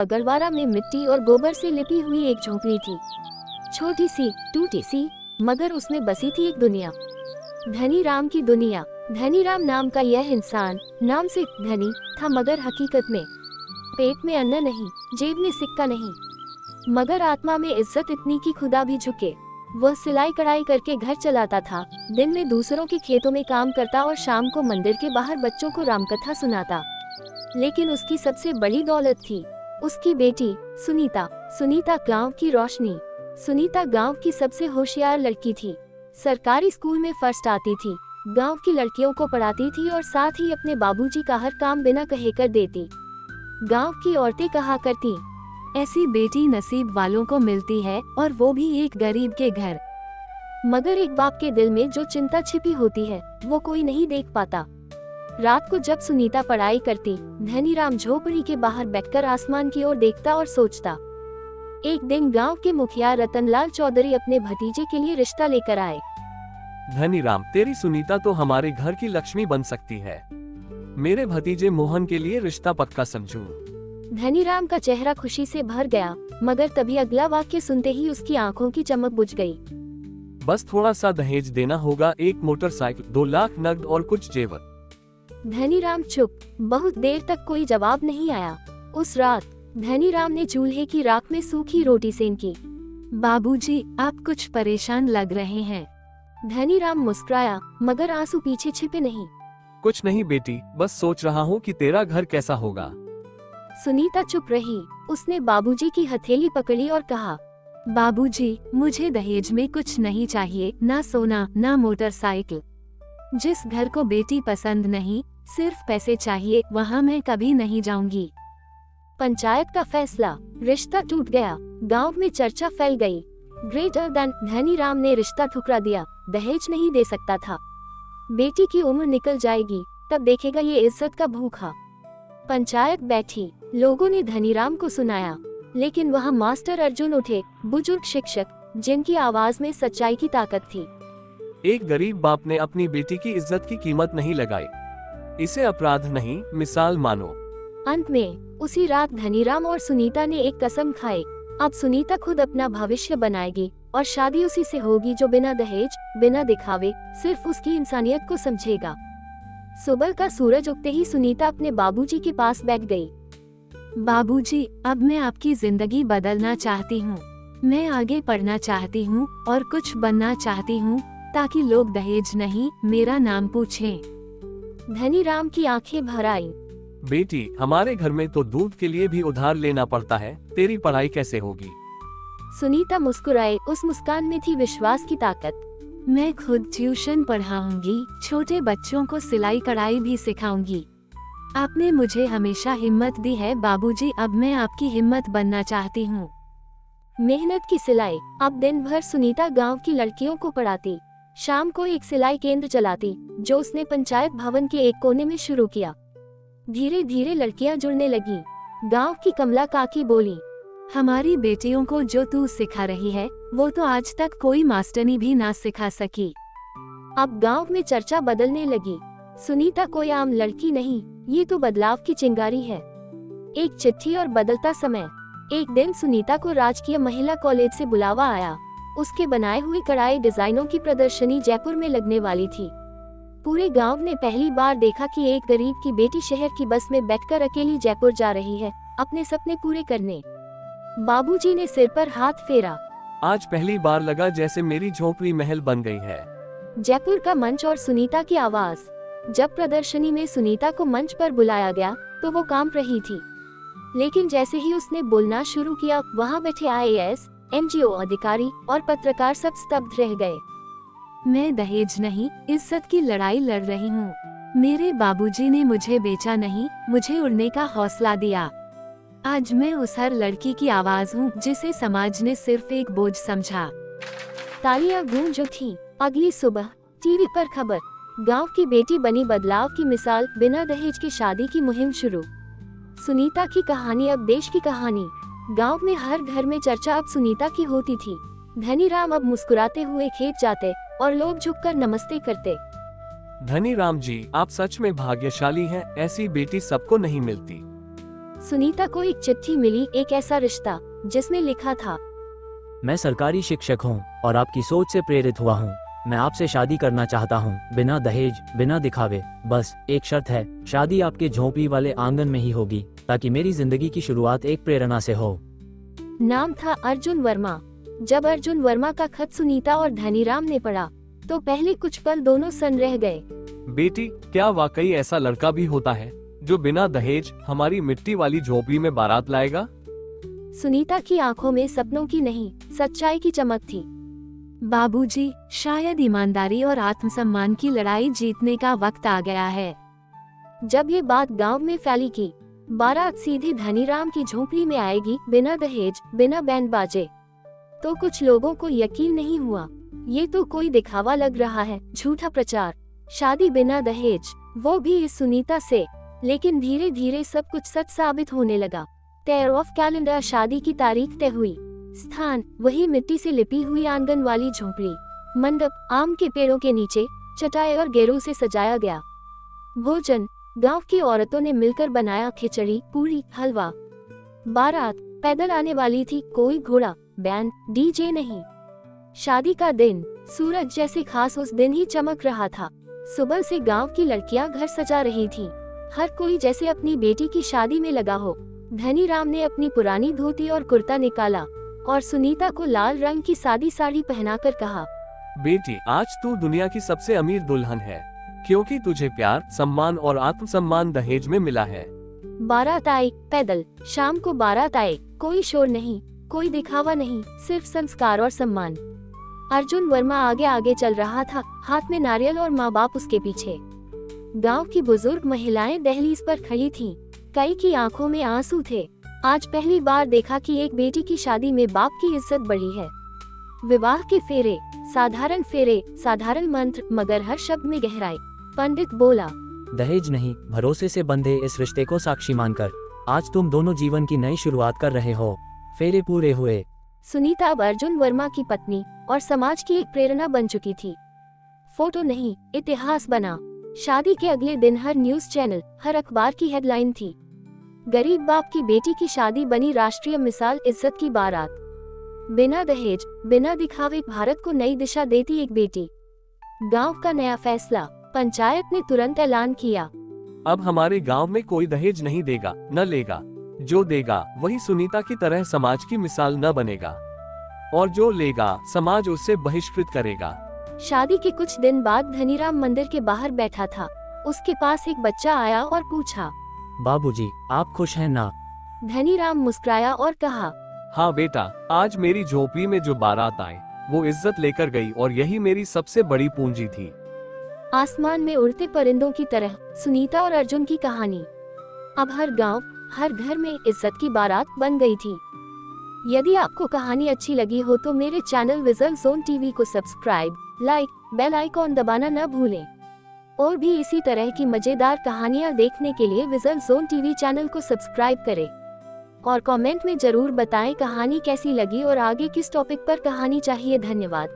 अगरवाड़ा में मिट्टी और गोबर से लिपी हुई एक झोपड़ी थी। छोटी सी, टूटी सी, मगर उसमें बसी थी एक दुनिया। धनी राम की दुनिया। धनी राम नाम का यह इंसान नाम से धनी था, मगर हकीकत में पेट में अन्न नहीं, जेब में सिक्का नहीं, मगर आत्मा में इज्जत इतनी कि खुदा भी झुके। वह सिलाई कढ़ाई करके घर चलाता था, दिन में दूसरों के खेतों में काम करता और शाम को मंदिर के बाहर बच्चों को रामकथा सुनाता। लेकिन उसकी सबसे बड़ी दौलत थी उसकी बेटी सुनीता। सुनीता गांव की रोशनी। सुनीता गांव की सबसे होशियार लड़की थी। सरकारी स्कूल में फर्स्ट आती थी, गांव की लड़कियों को पढ़ाती थी और साथ ही अपने बाबूजी का हर काम बिना कहे कर देती। गांव की औरतें कहा करती, ऐसी बेटी नसीब वालों को मिलती है, और वो भी एक गरीब के घर। मगर एक बाप के दिल में जो चिंता छिपी होती है वो कोई नहीं देख पाता। रात को जब सुनीता पढ़ाई करती, धनी राम झोपड़ी के बाहर बैठकर आसमान की ओर देखता और सोचता। एक दिन गांव के मुखिया रतनलाल चौधरी अपने भतीजे के लिए रिश्ता लेकर आए। धनी राम, तेरी सुनीता तो हमारे घर की लक्ष्मी बन सकती है। मेरे भतीजे मोहन के लिए रिश्ता पक्का समझूं। धनी राम का चेहरा खुशी से भर गया, मगर तभी अगला वाक्य सुनते ही उसकी आंखों की चमक बुझ गई। बस थोड़ा सा दहेज देना होगा, 1 मोटरसाइकिल, 2 लाख नगद और कुछ जेवर। धनी राम चुप। बहुत देर तक कोई जवाब नहीं आया। उस रात धनी राम ने चूल्हे की राख में सूखी रोटी सेंकी। बाबूजी, आप कुछ परेशान लग रहे हैं। धनी राम मुस्कुराया, मगर आंसू पीछे छिपे नहीं। कुछ नहीं बेटी, बस सोच रहा हूँ कि तेरा घर कैसा होगा। सुनीता चुप रही। उसने बाबूजी की हथेली पकड़ी और कहा, बाबूजी, मुझे दहेज में कुछ नहीं चाहिए, ना सोना ना मोटरसाइकिल। जिस घर को बेटी पसंद नहीं, सिर्फ पैसे चाहिए, वहाँ मैं कभी नहीं जाऊंगी। पंचायत का फैसला। रिश्ता टूट गया। गांव में चर्चा फैल गई। Greater than. धनी राम ने रिश्ता ठुकरा दिया। दहेज नहीं दे सकता था। बेटी की उम्र निकल जाएगी, तब देखेगा ये इज्जत का भूखा। पंचायत बैठी। लोगों ने धनी राम को सुनाया, लेकिन वहाँ मास्टर अर्जुन उठे, बुजुर्ग शिक्षक, जिनकी आवाज में सच्चाई की ताकत थी। एक गरीब बाप ने अपनी बेटी की इज्जत की कीमत नहीं लगाई। इसे अपराध नहीं, मिसाल मानो। अंत में उसी रात धनी राम और सुनीता ने एक कसम खाई। अब सुनीता खुद अपना भविष्य बनाएगी और शादी उसी से होगी जो बिना दहेज, बिना दिखावे, सिर्फ उसकी इंसानियत को समझेगा। सुबह का सूरज उगते ही सुनीता अपने बाबूजी के पास बैठ गई। बाबूजी, अब मैं आपकी जिंदगी बदलना चाहती हूँ। मैं आगे पढ़ना चाहती हूँ और कुछ बनना चाहती हूँ, ताकि लोग दहेज नहीं, मेरा नाम पूछें। धनी राम की आंखें भर आईं। बेटी, हमारे घर में तो दूध के लिए भी उधार लेना पड़ता है, तेरी पढ़ाई कैसे होगी? सुनीता मुस्कुराए। उस मुस्कान में थी विश्वास की ताकत। मैं खुद ट्यूशन पढ़ाऊंगी, छोटे बच्चों को सिलाई कढ़ाई भी सिखाऊंगी। आपने मुझे हमेशा हिम्मत दी है बाबूजी, अब मैं आपकी हिम्मत बनना चाहती हूँ। मेहनत की सिलाई। अब दिन भर सुनीता गांव की लड़कियों को पढ़ाती। शाम को एक सिलाई केंद्र चलाती, जो उसने पंचायत भवन के एक कोने में शुरू किया। धीरे धीरे लड़कियां जुड़ने लगी। गांव की कमला काकी बोली, हमारी बेटियों को जो तू सिखा रही है, वो तो आज तक कोई मास्टरनी भी ना सिखा सकी। अब गांव में चर्चा बदलने लगी। सुनीता कोई आम लड़की नहीं, ये तो बदलाव की चिंगारी है। एक चिट्ठी और बदलता समय। एक दिन सुनीता को राजकीय महिला कॉलेज से बुलावा आया। उसके बनाए हुए कढ़ाई डिजाइनों की प्रदर्शनी जयपुर में लगने वाली थी। पूरे गांव ने पहली बार देखा कि एक गरीब की बेटी शहर की बस में बैठकर अकेली जयपुर जा रही है, अपने सपने पूरे करने। बाबूजी ने सिर पर हाथ फेरा। आज पहली बार लगा जैसे मेरी झोपड़ी महल बन गई है। जयपुर का मंच और सुनीता की आवाज। जब प्रदर्शनी में सुनीता को मंच पर बुलाया गया तो वो कांप रही थी, लेकिन जैसे ही उसने बोलना शुरू किया, वहाँ बैठे IAS, NGO अधिकारी और पत्रकार सब स्तब्ध रह गए। मैं दहेज नहीं, इज्जत की लड़ाई लड़ रही हूँ। मेरे बाबूजी ने मुझे बेचा नहीं, मुझे उड़ने का हौसला दिया। आज मैं उस हर लड़की की आवाज हूँ जिसे समाज ने सिर्फ एक बोझ समझा। तालियां गूंज उठी। अगली सुबह टीवी पर खबर, गांव की बेटी बनी बदलाव की मिसाल, बिना दहेज की शादी की मुहिम शुरू। सुनीता की कहानी अब देश की कहानी। गांव में हर घर में चर्चा अब सुनीता की होती थी। धनी राम अब मुस्कुराते हुए खेत जाते और लोग झुककर नमस्ते करते। धनी राम जी, आप सच में भाग्यशाली हैं, ऐसी बेटी सबको नहीं मिलती। सुनीता को एक चिट्ठी मिली, एक ऐसा रिश्ता जिसमें लिखा था, मैं सरकारी शिक्षक हूँ और आपकी सोच से प्रेरित हुआ हूँ। मैं आपसे शादी करना चाहता हूँ, बिना दहेज, बिना दिखावे। बस एक शर्त है, शादी आपके झोंपड़ी वाले आंगन में ही होगी, ताकि मेरी जिंदगी की शुरुआत एक प्रेरणा से हो। नाम था अर्जुन वर्मा। जब अर्जुन वर्मा का खत सुनीता और धनीराम ने पढ़ा तो पहले कुछ पल दोनों सन्न रह गए। बेटी, क्या वाकई ऐसा लड़का भी होता है जो बिना दहेज हमारी मिट्टी वाली झोपड़ी में बारात लाएगा? सुनीता की आंखों में सपनों की नहीं, सच्चाई की चमक थी। बाबूजी, शायद ईमानदारी और आत्मसम्मान की लड़ाई जीतने का वक्त आ गया है। जब ये बात गांव में फैली कि बारात सीधे धनीराम की झोपड़ी में आएगी, बिना दहेज, बिना बैंड बाजे, तो कुछ लोगों को यकीन नहीं हुआ। ये तो कोई दिखावा लग रहा है, झूठा प्रचार, शादी बिना दहेज, वो भी इस सुनीता से। लेकिन धीरे धीरे सब कुछ सच साबित होने लगा। तय ऑफ कैलेंडर, शादी की तारीख तय हुई, स्थान वही मिट्टी से लिपी हुई आंगन वाली झोपड़ी, मंडप आम के पेड़ों के नीचे चटाई और गेरू से सजाया गया। भोजन गांव की औरतों ने मिलकर बनाया, खिचड़ी, पूरी, हलवा। बारात पैदल आने वाली थी, कोई घोड़ा, बैंड, डीजे नहीं। शादी का दिन सूरज जैसे खास उस दिन ही चमक रहा था। सुबह से गांव की लड़कियां घर सजा रही थीं। हर कोई जैसे अपनी बेटी की शादी में लगा हो। धनीराम ने अपनी पुरानी धोती और कुर्ता निकाला और सुनीता को लाल रंग की सादी साड़ी पहनाकर कहा, बेटी, आज तू दुनिया की सबसे अमीर दुल्हन है, क्योंकि तुझे प्यार, सम्मान और आत्मसम्मान दहेज में मिला है। बारात आई पैदल। शाम को बारात आए, कोई शोर नहीं, कोई दिखावा नहीं, सिर्फ संस्कार और सम्मान। अर्जुन वर्मा आगे आगे चल रहा था, हाथ में नारियल और माँ बाप उसके पीछे। गांव की बुजुर्ग महिलाएं दहलीज पर खड़ी थीं। कई की आंखों में आंसू थे। आज पहली बार देखा कि एक बेटी की शादी में बाप की इज्जत बढ़ी है। विवाह के फेरे, साधारण मंत्र, मगर हर शब्द में गहराई। पंडित बोला, दहेज नहीं, भरोसे से बंधे इस रिश्ते को साक्षी मानकर आज तुम दोनों जीवन की नई शुरुआत कर रहे हो। फेरे पूरे हुए। सुनीता अब अर्जुन वर्मा की पत्नी और समाज की एक प्रेरणा बन चुकी थी। फोटो नहीं, इतिहास बना। शादी के अगले दिन हर न्यूज चैनल, हर अखबार की हेडलाइन थी, गरीब बाप की बेटी की शादी बनी राष्ट्रीय मिसाल, इज्जत की बारात, बिना दहेज, बिना दिखावे, भारत को नई दिशा देती एक बेटी। गांव का नया फैसला, पंचायत ने तुरंत ऐलान किया, अब हमारे गांव में कोई दहेज नहीं देगा, न लेगा। जो देगा वही सुनीता की तरह समाज की मिसाल न बनेगा, और जो लेगा समाज उससे बहिष्कृत करेगा। शादी के कुछ दिन बाद धनीराम मंदिर के बाहर बैठा था। उसके पास एक बच्चा आया और पूछा, बाबूजी, आप खुश हैं ना? धनीराम मुस्कुराया और कहा, हाँ बेटा, आज मेरी झोपड़ी में जो बारात आई वो इज्जत लेकर गई, और यही मेरी सबसे बड़ी पूंजी थी। आसमान में उड़ते परिंदों की तरह सुनीता और अर्जुन की कहानी अब हर गांव, हर घर में इज्जत की बारात बन गई थी। यदि आपको कहानी अच्छी लगी हो तो मेरे चैनल विजल जोन टीवी को सब्सक्राइब, लाइक, बेल आइकॉन दबाना न भूलें। और भी इसी तरह की मजेदार कहानियां देखने के लिए विजल जोन टीवी चैनल को सब्सक्राइब करें। और कमेंट में जरूर बताएं कहानी कैसी लगी और आगे किस टॉपिक पर कहानी चाहिए। धन्यवाद।